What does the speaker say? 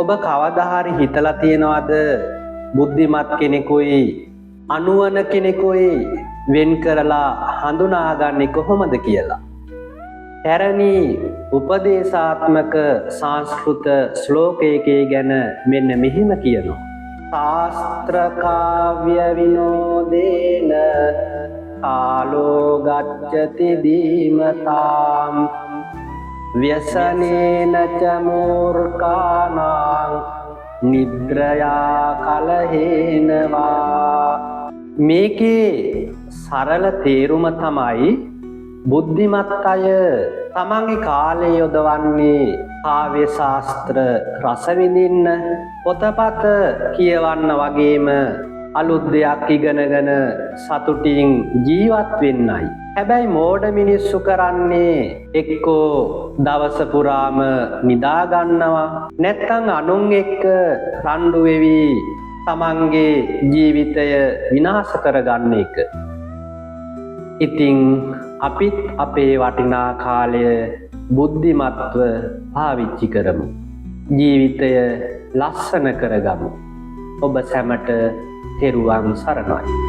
ඔබ කවදා හරි හිතලා තියනවද බුද්ධිමත් කෙනෙකුයි අනුවන කෙනෙකුයි වෙන් කරලා හඳුනාගන්නේ කොහොමද කියලා? පැරණි උපදේශාත්මක සංස්කෘත ශ්ලෝකයකේ ගැන මෙන්න මෙහිම කියනවා. ශාස්ත්‍ර කාව්‍ය විනෝදේන කාලෝ ගච්ඡති දීමතාම් ව්‍යසනේන ච මූර්ඛානාං නිද්‍රයා කලහේනවා. මේකේ සරල තේරුම තමයි බුද්ධිමත් අය තමන්ගේ කාලය යොදවන්නේ කාව්‍ය ශාස්ත්‍ර රස විඳින්න, පොතපත කියවන්න වගේම අලුත් දෙයක් ඉගෙනගෙන සතුටින් ජීවත් වෙන්නයි. හැබැයි මෝඩ මිනිස්සු කරන්නේ එක්කෝ දවස පුරාම නිදා ගන්නවා, නැත්නම් අනුන් එක්ක රණ්ඩු වෙවි තමන්ගේ ජීවිතය විනාශ කරගන්න එක. ඉතින් අපිත් අපේ වටිනා කාලය බුද්ධිමත්ව පාවිච්චි කරමු. ජීවිතය ලස්සන කරගමු. ඔබ සැමට තෙරුවන් සරණයි.